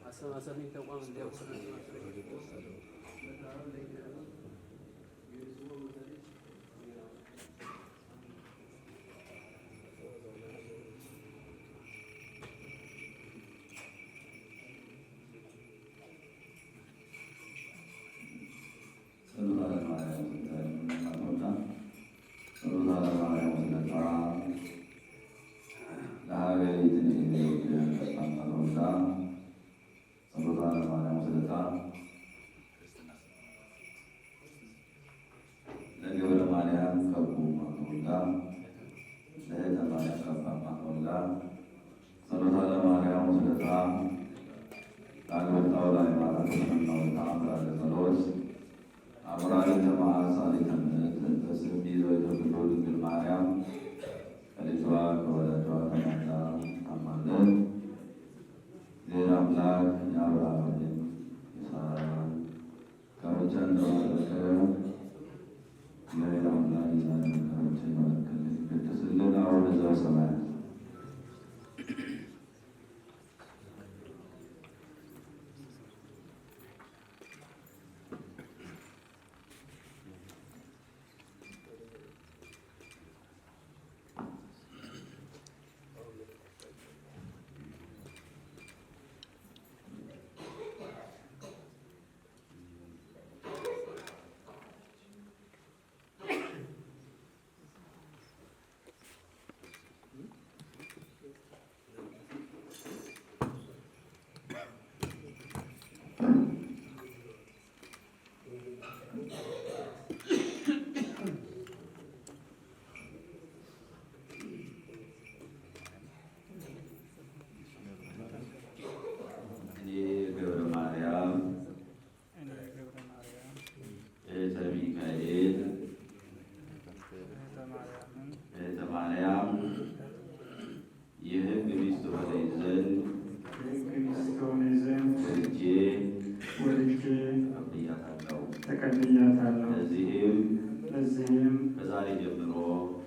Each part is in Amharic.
አሰባሰብኝ ተቋም እንዲያውቁ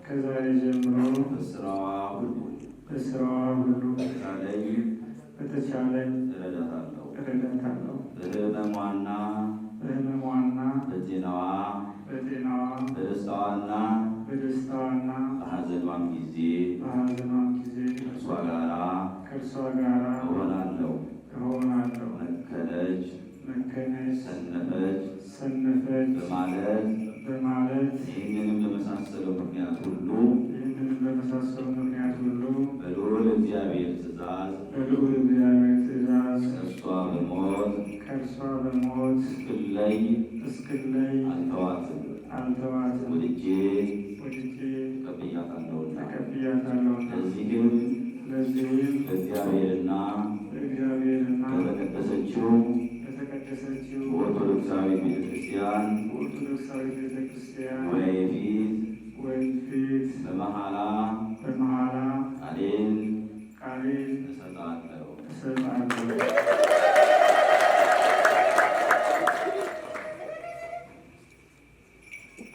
ከዛሬ ጀምሮ በስራዋ ሁሉ በተቻለኝ እረዳታለሁ። በሕመሟና በጤናዋ በደስታዋና በሐዘኗም ጊዜ ከእርሷ ጋራ እሆናለሁ። መከነች፣ ሰነፈች በማለት ይህንንም በመሳሰለው ምክንያት ሁሉ በልዑል እግዚአብሔር ትእዛዝ ከእርሷ በሞት እስክለይ አልተዋትም ወድጄ ተቀብያታለሁና ለዚህም በእግዚአብሔርና በተቀደሰችው በኦርቶዶክሳዊ ቤተክርስቲያን ወይፊት በመሐላ ቃሌን እሰጣለሁ።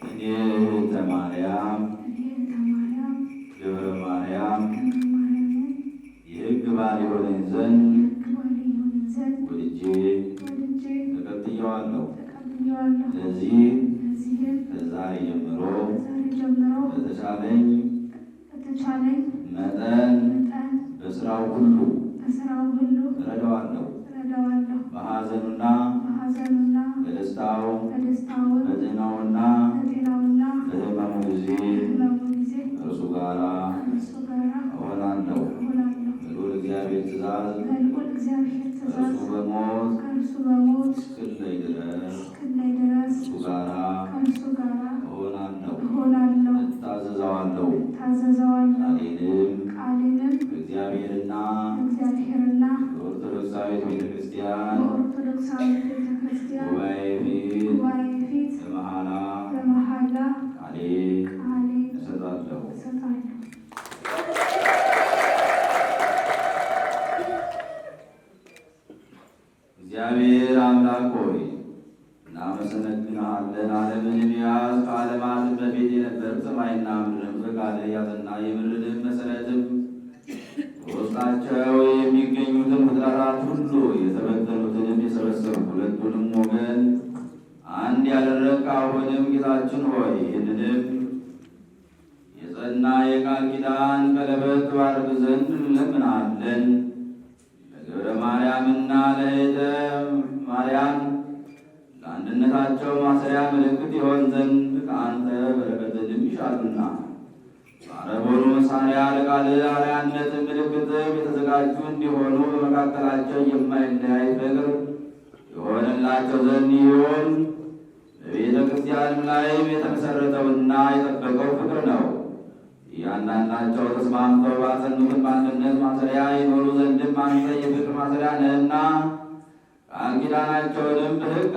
እኔ ተማርያም ገብረ ማርያም የሕግ ባል የሆነኝ ዘንድ ወድጄ ተቀብዬዋለሁ። ለዚህ ከዛሬ ጀምሮ በተቻለኝ መጠን በስራው ሁሉ እረዳዋለሁ። በሐዘኑና በደስታው በጤናውና በሕመሙ ጊዜ እርሱ ጋራ እሆናለሁ። በልዑል እግዚአብሔር ትእዛዝ እርሱ በሞት እስክለይ ድረስ ከእርሱ ጋራ እሆናለሁ፣ እታዘዘዋለሁ። ቃሌንም በእግዚአብሔርና በኦርቶዶክሳዊት ቤተክርስቲያን ጉባኤ ፊት በመሐላ ቃሌን እሰጣለሁ። እግዚአብሔር አምላክ ሆይ እናመሰግንሃለን። ዓለምን የያዝክ ከዓለማትም በፊት የነበርክ ሰማይና ምድርን በቃልህ ያጸና የምድርንም መሠረትም በውስጣቸው የሚገኙትን ፍጥረታት ሁሉ የተበተኑትንም የሰበሰብክ ሁለቱንም ወገን አንድ ያደረግክ አሁንም ጌታችን ሆይ ይህንንም የጸና የቃል ኪዳን ቀለበት ባርክ ዘንድ እንለምንሃለን። ለገብረ ማርያምና ለእህተ ማርያም ለአንድነታቸው ማሰሪያ ምልክት ይሆን ዘንድ ከአንተ በረከትንም ይሻሉና በአረቦኑ መሳሪያ ለቃልህ አርአያነት ምልክትም የተዘጋጁ እንዲሆኑ በመካከላቸው የማይለያይ ፍቅር የሆነላቸው ዘንድ ይሆን። በቤተ ክርስቲያንም ላይም የተመሰረተውና የጠበቀው ፍቅር ነው። እያንዳንዳቸው ተስማምተው ባጸኑትን በአንድነት ማሰሪያ ይኖሩ ዘንድም አንተ የፍቅር ማሰሪያ ነህና ቃል ኪዳናቸውንም በሕግ